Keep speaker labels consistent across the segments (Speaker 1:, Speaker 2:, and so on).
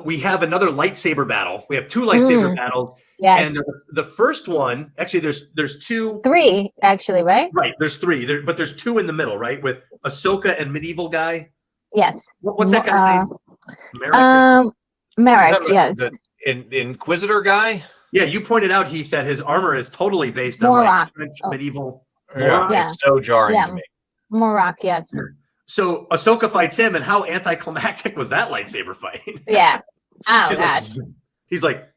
Speaker 1: we have another lightsaber battle. We have two lightsaber battles.
Speaker 2: Yes.
Speaker 1: And the first one, actually, there's two.
Speaker 2: 3, actually, right?
Speaker 1: Right. There's 3, but there's 2 in the middle, right? With Ahsoka and medieval guy.
Speaker 2: Yes.
Speaker 1: What's that guy's name?
Speaker 2: Merrick, yes.
Speaker 3: The Inquisitor guy?
Speaker 1: Yeah, you pointed out, Heath, that his armor is totally based on like French medieval.
Speaker 3: Yeah, it's so jarring to me.
Speaker 2: Morocco, yes.
Speaker 1: So Ahsoka fights him, and how anticlimactic was that lightsaber fight?
Speaker 2: Yeah. Oh, gosh.
Speaker 1: He's like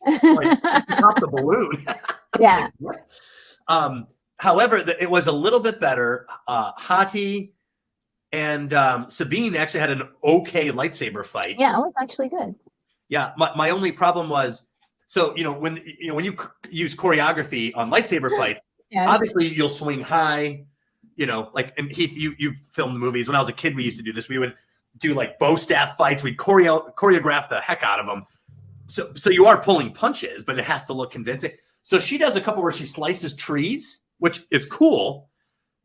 Speaker 1: pop the balloon.
Speaker 2: Yeah.
Speaker 1: However, it was a little bit better. Hati and Sabine actually had an okay lightsaber fight.
Speaker 2: Yeah, it was actually good.
Speaker 1: Yeah, my only problem was, so when you use choreography on lightsaber fights, obviously you'll swing high, and Heath, you filmed movies. When I was a kid, we used to do this. We would do like bow staff fights. We'd choreograph the heck out of them. So you are pulling punches, but it has to look convincing. So she does a couple where she slices trees, which is cool,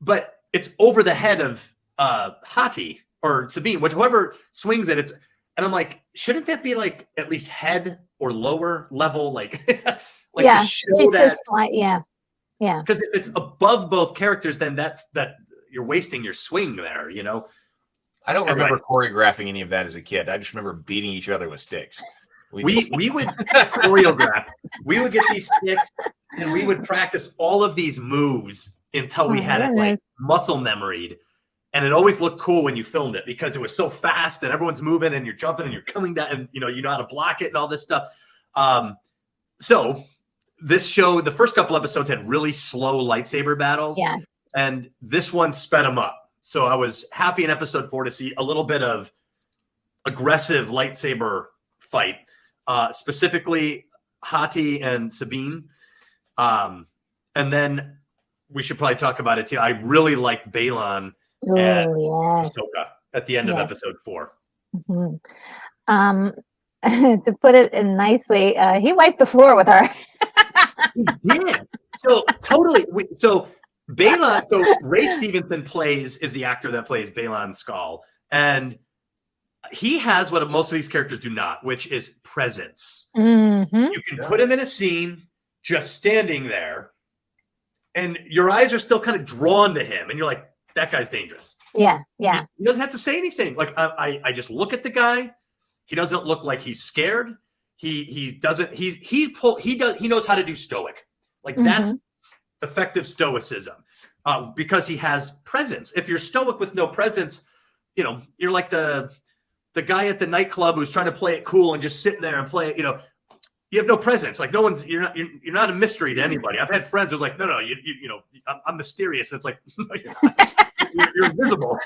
Speaker 1: but it's over the head of Hati or Sabine, whoever swings it. And I'm like, shouldn't that be like at least head or lower level, like to show that?
Speaker 2: Yeah.
Speaker 1: Because if it's above both characters, then that you're wasting your swing there.
Speaker 3: I don't remember choreographing any of that as a kid. I just remember beating each other with sticks.
Speaker 1: We would choreograph. We would get these sticks and we would practice all of these moves until we had it like muscle memoried. And it always looked cool when you filmed it because it was so fast and everyone's moving and you're jumping and you're coming down and you know how to block it and all this stuff. So this show, the first couple episodes had really slow lightsaber battles.
Speaker 2: Yeah.
Speaker 1: And this one sped them up. So I was happy in episode 4 to see a little bit of aggressive lightsaber fight, specifically Hati and Sabine. And then we should probably talk about it too. I really liked Balon and Ahsoka at the end of episode 4.
Speaker 2: Mm-hmm. To put it in nicely, he wiped the floor with her.
Speaker 1: He did. So totally. So Balon, so Ray Stevenson is the actor that plays Balon Skull. And he has what most of these characters do not, which is presence.
Speaker 2: Mm-hmm.
Speaker 1: You can put him in a scene just standing there, and your eyes are still kind of drawn to him, and you're like, that guy's dangerous.
Speaker 2: Yeah.
Speaker 1: He doesn't have to say anything. Like I just look at the guy. He doesn't look like he's scared. He knows how to do stoic. Like that's effective stoicism, because he has presence. If you're stoic with no presence, you're like the guy at the nightclub who's trying to play it cool and just sitting there and play it. You have no presence. Like you're not a mystery to anybody. I've had friends who's like, no, I'm mysterious. And it's like, no, you're not. You're invisible.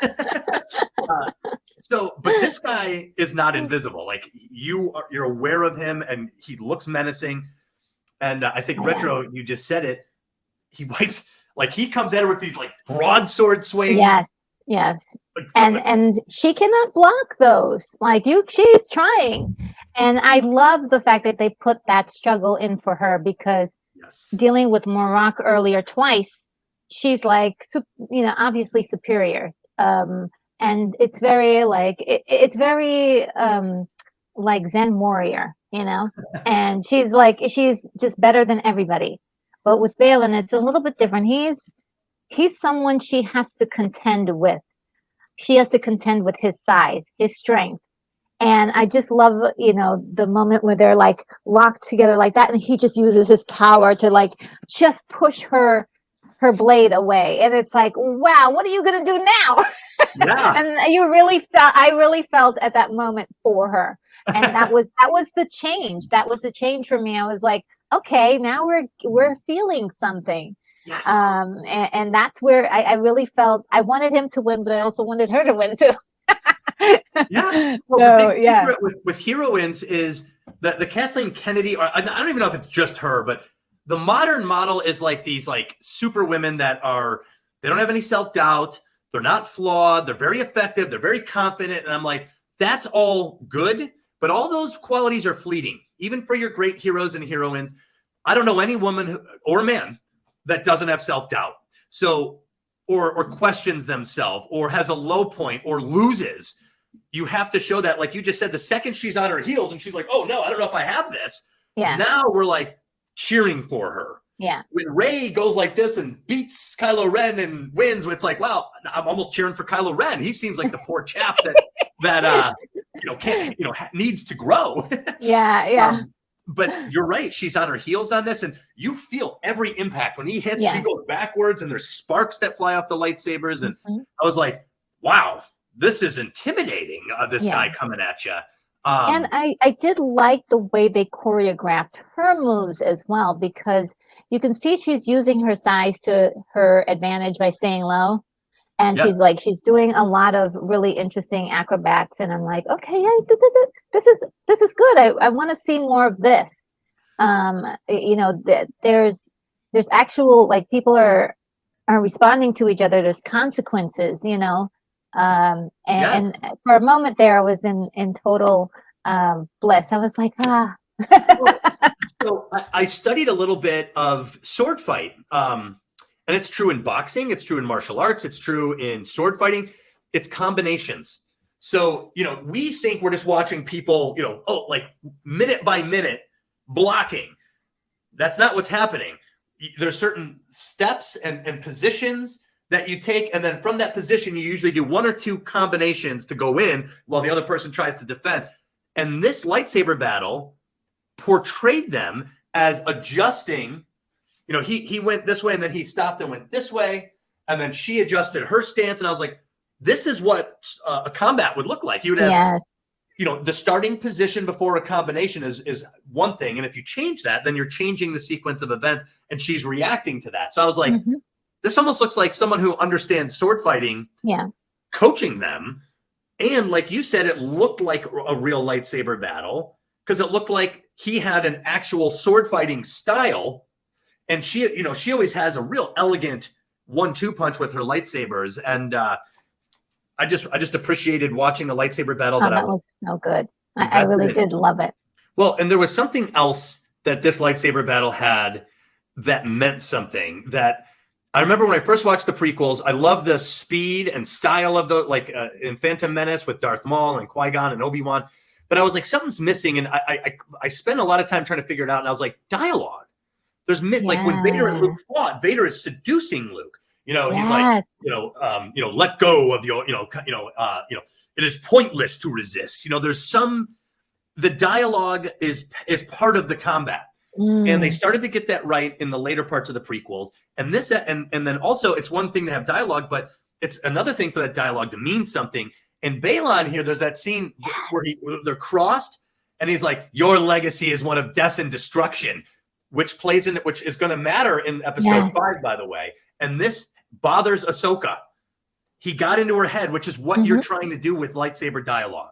Speaker 1: But this guy is not invisible. Like you're aware of him, and he looks menacing. And I think Retro, you just said it. He wipes, like he comes at her with these like broadsword swings.
Speaker 2: Yes. And she cannot block those. Like she's trying. And I love the fact that they put that struggle in for her, because dealing with Morocco earlier twice, she's like, obviously superior. And it's very like, it's very like Zen warrior, and she's just better than everybody. But with Balon, it's a little bit different. He's someone she has to contend with. She has to contend with his size, his strength. And I just love, the moment where they're like locked together like that. And he just uses his power to like just push her blade away. And it's like, wow, what are you going to do now? Yeah. And I really felt at that moment for her. And that was the change. That was the change for me. I was like, okay, now we're feeling something.
Speaker 1: Yes.
Speaker 2: And that's where I really felt I wanted him to win, but I also wanted her to win too.
Speaker 1: Yeah. Well, the secret with heroines is that the Kathleen Kennedy, or I don't even know if it's just her, but the modern model is like these like super women that they don't have any self-doubt. They're not flawed. They're very effective. They're very confident. And I'm like, that's all good, but all those qualities are fleeting. Even for your great heroes and heroines, I don't know any woman or man that doesn't have self-doubt. So, or questions themselves, or has a low point, or loses. you have to show that, like you just said, the second she's on her heels and she's like, oh no, I don't know if I have this.
Speaker 2: Yeah.
Speaker 1: Now we're like cheering for her.
Speaker 2: Yeah.
Speaker 1: When Rey goes like this and beats Kylo Ren and wins, it's like, wow, I'm almost cheering for Kylo Ren. He seems like the poor chap that can't, needs to grow.
Speaker 2: Yeah.
Speaker 1: But you're right. She's on her heels on this, and you feel every impact. When he hits, she goes backwards, and there's sparks that fly off the lightsabers. And I was like, wow, this is intimidating, this guy coming at you.
Speaker 2: And I did like the way they choreographed her moves as well, because you can see she's using her size to her advantage by staying low. And she's doing a lot of really interesting acrobats. And I'm like, okay, yeah, this is good. I want to see more of this. There's actual, like, people are responding to each other. There's consequences, and for a moment there, I was in total bliss. I was like,
Speaker 1: So I studied a little bit of sword fight, and it's true in boxing, it's true in martial arts, it's true in sword fighting. It's combinations. So we think we're just watching people, like minute by minute blocking. That's not what's happening. There's certain steps and positions that you take, and then from that position, you usually do one or two combinations to go in while the other person tries to defend. And this lightsaber battle portrayed them as adjusting. He went this way, and then he stopped and went this way, and then she adjusted her stance. And I was like, this is what a combat would look like. You would have, the starting position before a combination is one thing. And if you change that, then you're changing the sequence of events, and she's reacting to that. So I was like, this almost looks like someone who understands sword fighting, coaching them. And like you said, it looked like a real lightsaber battle, because it looked like he had an actual sword fighting style. And she always has a real elegant 1-2 punch with her lightsabers. And I just appreciated watching the lightsaber battle.
Speaker 2: That was so good. I really did love it.
Speaker 1: Well, and there was something else that this lightsaber battle had that meant something. That I remember when I first watched the prequels, I love the speed and style of in Phantom Menace with Darth Maul and Qui-Gon and Obi-Wan. But I was like, something's missing. And I spent a lot of time trying to figure it out. And I was like, dialogue. There's like when Vader and Luke fought, Vader is seducing Luke. He's like, let go of your, it is pointless to resist. There's the dialogue is part of the combat. And they started to get that right in the later parts of the prequels. And this, and then also it's one thing to have dialogue, but it's another thing for that dialogue to mean something. In Balon here, there's that scene where they're crossed, and he's like, your legacy is one of death and destruction, which is going to matter in episode 5, by the way. And this bothers Ahsoka. He got into her head, which is what you're trying to do with lightsaber dialogue.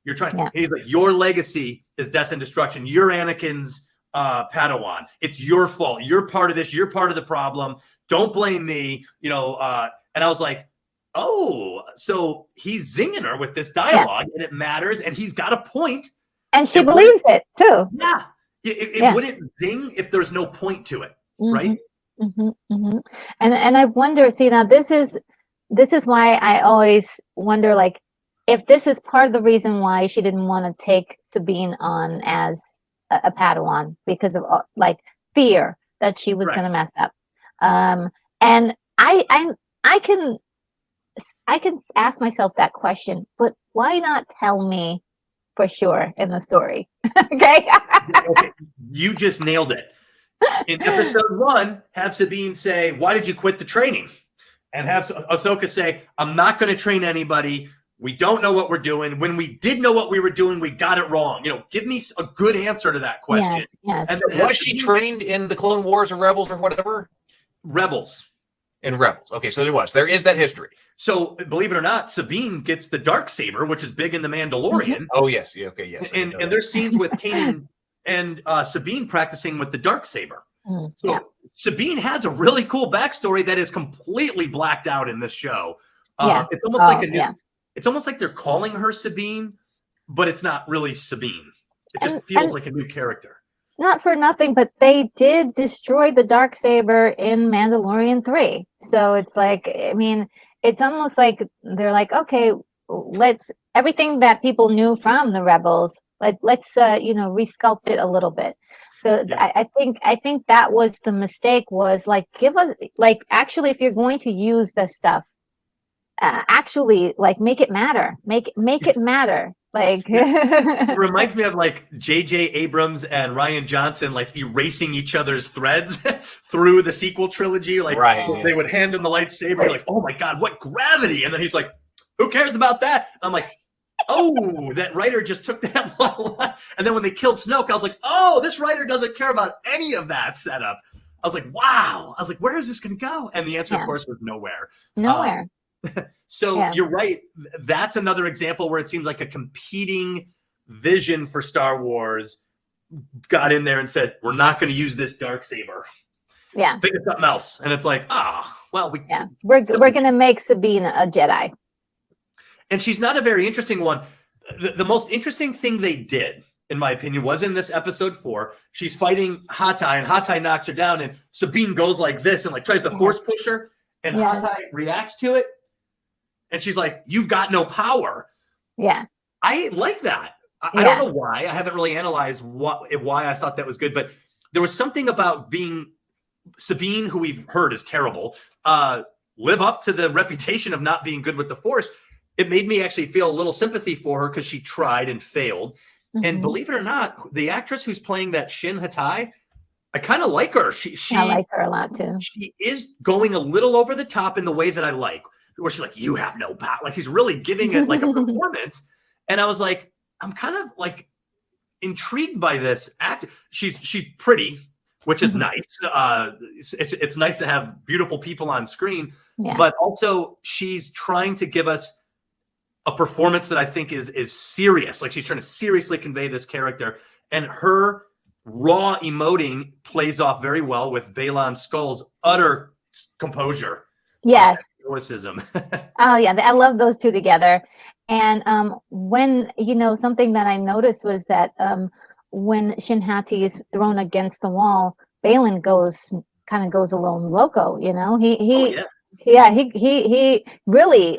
Speaker 1: You're trying. He's like, your legacy is death and destruction. You're Anakin's Padawan. It's your fault. You're part of this. You're part of the problem. Don't blame me. And I was like, oh, so he's zinging her with this dialogue, and it matters, and he's got a point.
Speaker 2: And she believes it too.
Speaker 1: Yeah. It wouldn't zing if there's no point to it, right?
Speaker 2: And I wonder, see, now this is why I always wonder, like, if this is part of the reason why she didn't want to take Sabine on as a Padawan, because of like fear that she was going to mess up. And I can ask myself that question, but why not tell me for sure in the story? Okay.
Speaker 1: You just nailed it. In episode 1, have Sabine say, why did you quit the training? And have Ahsoka say, I'm not going to train anybody. We don't know what we're doing. When we did know what we were doing, we got it wrong. Give me a good answer to that question.
Speaker 2: Yes.
Speaker 1: And
Speaker 3: was she trained in the Clone Wars or Rebels or whatever?
Speaker 1: Rebels.
Speaker 3: In Rebels. Okay, so there is that history.
Speaker 1: So believe it or not, Sabine gets the Darksaber, which is big in The Mandalorian.
Speaker 3: Oh, yes. Yeah, okay, yes.
Speaker 1: And there's scenes with Kanan and Sabine practicing with the Darksaber. Sabine has a really cool backstory that is completely blacked out in this show. It's almost like it's almost like they're calling her Sabine, but it's not really Sabine. It just feels like a new character.
Speaker 2: Not for nothing, but they did destroy the Darksaber in Mandalorian 3. So it's like, I mean, it's almost like they're like, okay, let's everything that people knew from the Rebels. Let's resculpt it a little bit. So I think that was the mistake. Was like, give us, like, actually, if you're going to use this stuff, actually, like, make it matter. Make it matter. Like,
Speaker 1: it reminds me of like J.J. Abrams and Rian Johnson like erasing each other's threads through the sequel trilogy. Like, they would hand him the lightsaber, you're like, oh my god, what gravity! And then he's like, who cares about that? And I'm like, oh, that writer just took that one. And then when they killed Snoke, I was like, oh, this writer doesn't care about any of that setup. I was like, wow. I was like, where is this going to go? And the answer, of course, was nowhere.
Speaker 2: Nowhere.
Speaker 1: So you're right. That's another example where it seems like a competing vision for Star Wars got in there and said, we're not going to use this Darksaber.
Speaker 2: Yeah.
Speaker 1: Think of something else. And it's like, well,
Speaker 2: we're going to make Sabine a Jedi.
Speaker 1: And she's not a very interesting one. The most interesting thing they did, in my opinion, was in this episode 4. She's fighting Hatai, and Hatai knocks her down, and Sabine goes like this and like tries to force push her, and Hatai reacts to it. And she's like, you've got no power.
Speaker 2: Yeah.
Speaker 1: I like that. I don't know why. I haven't really analyzed why I thought that was good, but there was something about being Sabine, who we've heard is terrible, live up to the reputation of not being good with the Force. It made me actually feel a little sympathy for her because she tried and failed. Mm-hmm. And believe it or not, the actress who's playing that Shin Hatai, I kind of like her. I
Speaker 2: like her a lot too.
Speaker 1: She is going a little over the top in the way that I like, where she's like, you have no power. Like, she's really giving it like a performance. And I was like, I'm kind of like intrigued by this act. She's pretty, which is nice. It's nice to have beautiful people on screen, but also she's trying to give us a performance that I think is serious. Like, she's trying to seriously convey this character, and her raw emoting plays off very well with Baylan Skoll's utter composure.
Speaker 2: Yes.
Speaker 1: Stoicism.
Speaker 2: Oh yeah, I love those two together. And when something that I noticed was that when Shin Hati is thrown against the wall, Baylan kind of goes a little loco. He really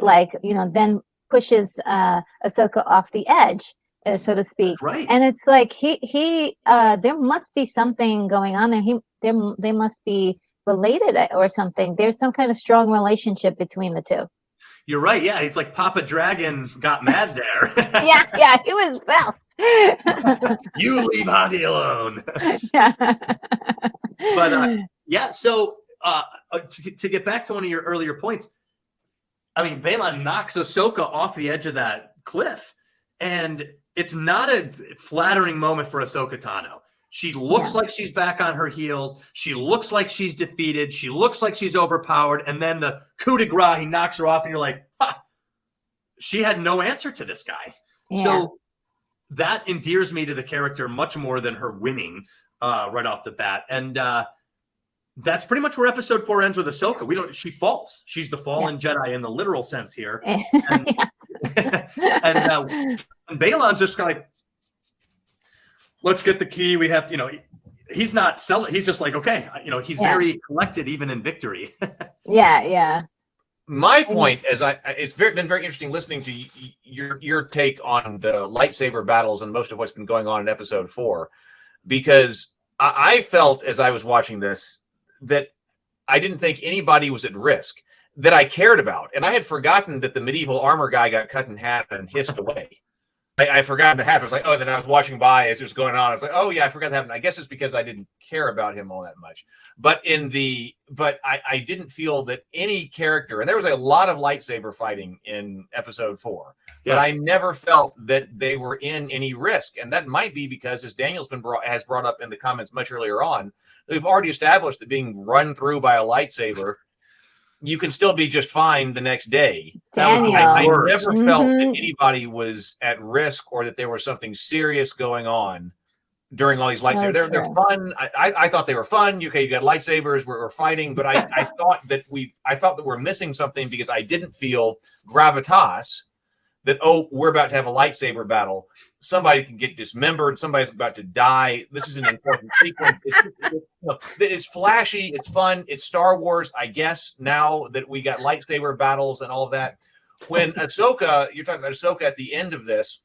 Speaker 2: then pushes Ahsoka off the edge, so to speak.
Speaker 1: Right.
Speaker 2: And it's like he there must be something going on there. They must be related or something. There's some kind of strong relationship between the two.
Speaker 1: You're right. Yeah, it's like Papa Dragon got mad there.
Speaker 2: yeah, he was fast.
Speaker 1: You leave Hati alone. But so to get back to one of your earlier points, I mean, Baylan knocks Ahsoka off the edge of that cliff, and it's not a flattering moment for Ahsoka Tano. She looks like she's back on her heels. She looks like she's defeated. She looks like she's overpowered. And then the coup de grace, he knocks her off, and you're like, she had no answer to this guy. Yeah. So that endears me to the character much more than her winning right off the bat. And that's pretty much where episode 4 ends with Ahsoka. She falls. She's the fallen Jedi in the literal sense here. And, and Baylan's just like, let's get the key. We have, he's not selling. He's just like, okay, he's very collected even in victory.
Speaker 2: Yeah.
Speaker 3: My point is, it's been very interesting listening to your take on the lightsaber battles and most of what's been going on in episode 4, because I felt as I was watching this that I didn't think anybody was at risk that I cared about, and I had forgotten that the medieval armor guy got cut in half and hissed away. I forgot that happened. I was like, oh, then I was watching by as it was going on. I was like, oh yeah, I forgot that happened. I guess it's because I didn't care about him all that much. But I didn't feel that any character, and there was a lot of lightsaber fighting in episode 4, but I never felt that they were in any risk. And that might be because, as Daniel's has brought up in the comments much earlier on, we've already established that being run through by a lightsaber, you can still be just fine the next day. I never felt that anybody was at risk or that there was something serious going on during all these lightsabers. They're fun. I thought they were fun. Okay, you got lightsabers, we're fighting, but I thought that we're missing something because I didn't feel gravitas that, we're about to have a lightsaber battle. Somebody can get dismembered. Somebody's about to die. This is an important sequence. It's flashy. It's fun. It's Star Wars, I guess, now that we got lightsaber battles and all of that. when Ahsoka, you're talking about Ahsoka at the end of this,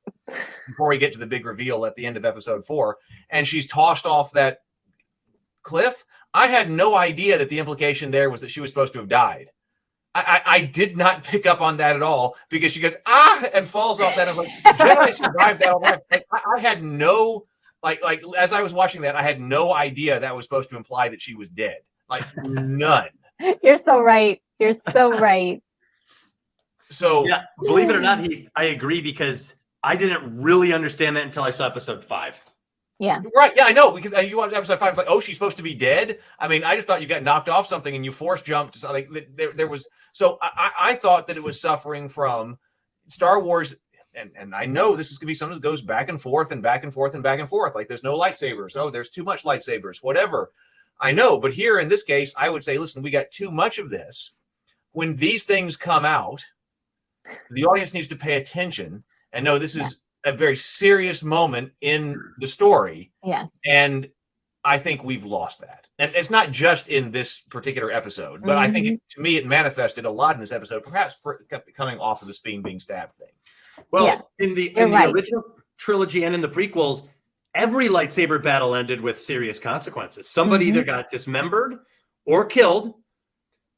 Speaker 3: before we get to the big reveal at the end of episode 4, and she's tossed off that cliff. I had no idea that the implication there was that she was supposed to have died. I did not pick up on that at all, because she goes, and falls off that. I'm like, Jedi survived that all right. Like, I had no, like as I was watching that, I had no idea that was supposed to imply that she was dead. Like, none.
Speaker 2: You're so right. You're so right.
Speaker 1: So yeah, believe it or not, I agree, because I didn't really understand that until I saw episode 5.
Speaker 2: Yeah.
Speaker 3: Right. Yeah, I know, because you watched episode 5, it's like, oh, she's supposed to be dead. I mean, I just thought you got knocked off something and you force jumped to something. There was, so I thought that it was suffering from Star Wars. And I know this is going to be something that goes back and forth and back and forth and back and forth. Like, there's no lightsabers. Oh, there's too much lightsabers, whatever. I know. But here in this case, I would say, listen, we got too much of this. When these things come out, the audience needs to pay attention and know this is a very serious moment in the story.
Speaker 2: Yes.
Speaker 3: And I think we've lost that. And it's not just in this particular episode, but I think to me, it manifested a lot in this episode, perhaps coming off of the Sabine being stabbed thing.
Speaker 1: Well, in the original trilogy and in the prequels, every lightsaber battle ended with serious consequences. Somebody either got dismembered or killed.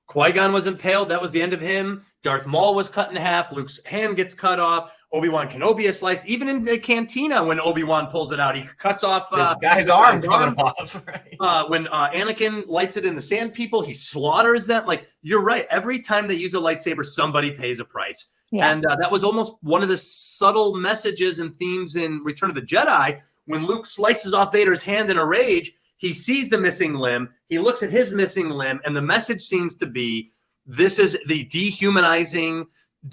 Speaker 1: Qui-Gon was impaled. That was the end of him. Darth Maul was cut in half. Luke's hand gets cut off. Obi-Wan Kenobi is sliced. Even in the cantina, when Obi-Wan pulls it out, he cuts off
Speaker 3: this guy's arm coming off. Right?
Speaker 1: When Anakin lights it in the Sand People, he slaughters them. Like, you're right. Every time they use a lightsaber, somebody pays a price. Yeah. And that was almost one of the subtle messages and themes in Return of the Jedi. When Luke slices off Vader's hand in a rage, he sees the missing limb. He looks at his missing limb, and the message seems to be, this is the dehumanizing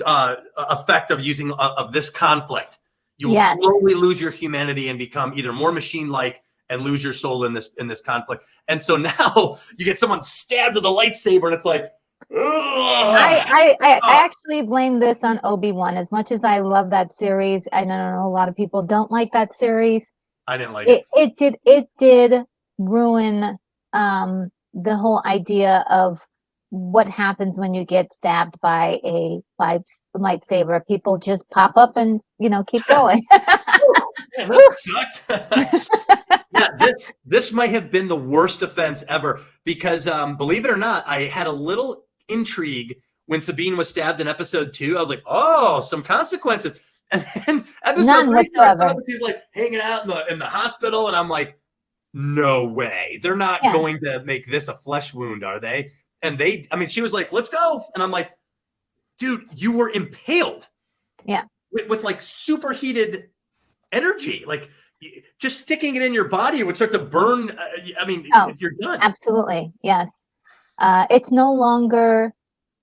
Speaker 1: effect of using of this conflict. You will slowly lose your humanity and become either more machine-like and lose your soul in this conflict. And so now you get someone stabbed with a lightsaber, and it's like,
Speaker 2: I actually blame this on Obi-Wan. As much as I love that series, I know a lot of people don't like that series.
Speaker 1: I didn't like it.
Speaker 2: It did ruin the whole idea of what happens when you get stabbed by a lightsaber. People just pop up and keep going.
Speaker 1: Man, that sucked. Yeah, this might have been the worst offense ever, because believe it or not, I had a little intrigue when Sabine was stabbed in episode 2. I was like, oh, some consequences. And then episode 3, she's like hanging out in the hospital, and I'm like, no way. They're not going to make this a flesh wound, are they? And she was like, let's go. And I'm like, dude, you were impaled.
Speaker 2: Yeah.
Speaker 1: With like superheated energy. Like, just sticking it in your body would start to burn. You're done.
Speaker 2: Absolutely. Yes. It's no longer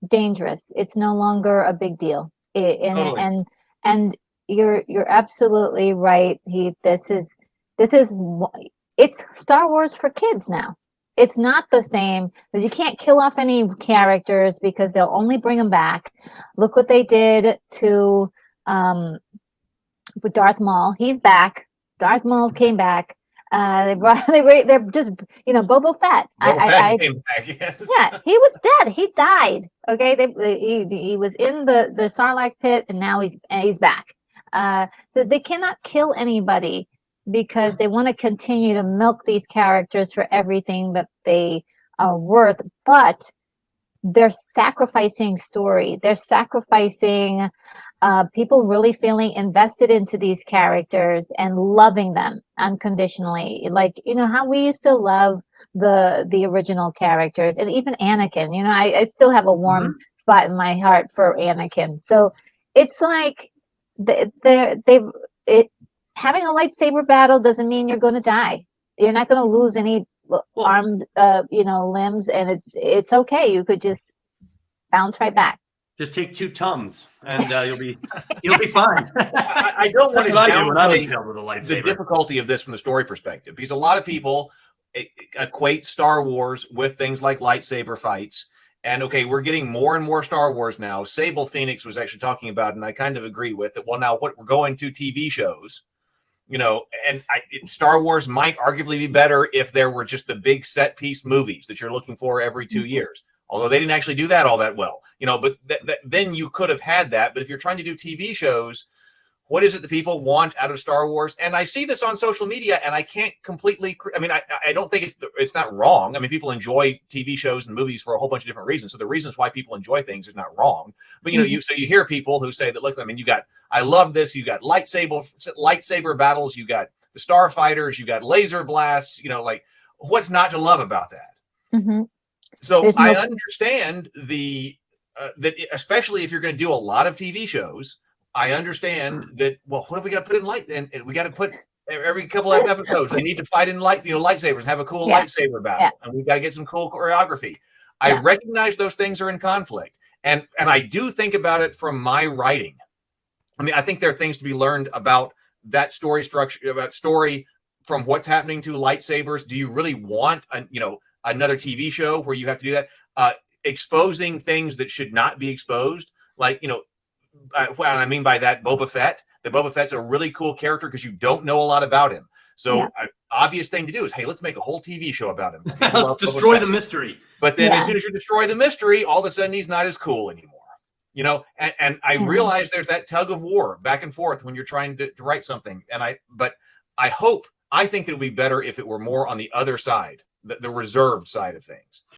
Speaker 2: dangerous. It's no longer a big deal.
Speaker 1: Totally.
Speaker 2: And you're absolutely right, Heath. It's Star Wars for kids now. It's not the same, because you can't kill off any characters because they'll only bring them back. Look what they did to with Darth Maul. He's back. Darth Maul came back. They're just Boba Fett.
Speaker 3: Came back, yes.
Speaker 2: Yeah, he was dead. He died. Okay, he was in the Sarlacc pit, and now he's back. So they cannot kill anybody, because they want to continue to milk these characters for everything that they are worth. But they're sacrificing story. They're sacrificing people really feeling invested into these characters and loving them unconditionally. Like, how we used to love the original characters, and even Anakin. I still have a warm spot in my heart for Anakin. So it's like having a lightsaber battle doesn't mean you're going to die. You're not going to lose any armed, limbs, and it's okay. You could just bounce right back.
Speaker 1: Just take 2 Tums, and you'll be fine.
Speaker 3: I don't want to downplay the difficulty of this from the story perspective, because a lot of people equate Star Wars with things like lightsaber fights. And okay, we're getting more and more Star Wars now. Sable Phoenix was actually talking about, and I kind of agree with it. Well, now what we're going to TV shows. And Star Wars might arguably be better if there were just the big set piece movies that you're looking for every 2 years. although they didn't actually do that all that well, you know, but then you could have had that. But if you're trying to do TV shows, what is it that people want out of Star Wars? And I see this on social media, and I can't completely. I mean, I don't think it's not wrong. I mean, people enjoy TV shows and movies for a whole bunch of different reasons. So the reasons why people enjoy things is not wrong. But you know, you hear people who say that. Look, I mean, I love this. You got lightsaber battles. You got the starfighters. You got laser blasts. You know, like what's not to love about that?
Speaker 2: Mm-hmm.
Speaker 3: So I understand that, especially if you're going to do a lot of TV shows. I understand that. Well, what have we got to put in light? And we got to put every couple of episodes. They need to fight in lightsabers and have a cool lightsaber battle, and we've got to get some cool choreography. I recognize those things are in conflict, and I do think about it from my writing. I mean, I think there are things to be learned about that story structure, about story from what's happening to lightsabers. Do you really want another TV show where you have to do that? Exposing things that should not be exposed, like what I mean by that, Boba Fett. Boba Fett's a really cool character because you don't know a lot about him. So an obvious thing to do is, hey, let's make a whole TV show about him.
Speaker 1: Let's destroy the mystery.
Speaker 3: But then as soon as you destroy the mystery, all of a sudden he's not as cool anymore. You know, and I realize there's that tug of war back and forth when you're trying to write something. But I think that it would be better if it were more on the other side, the reserved side of things.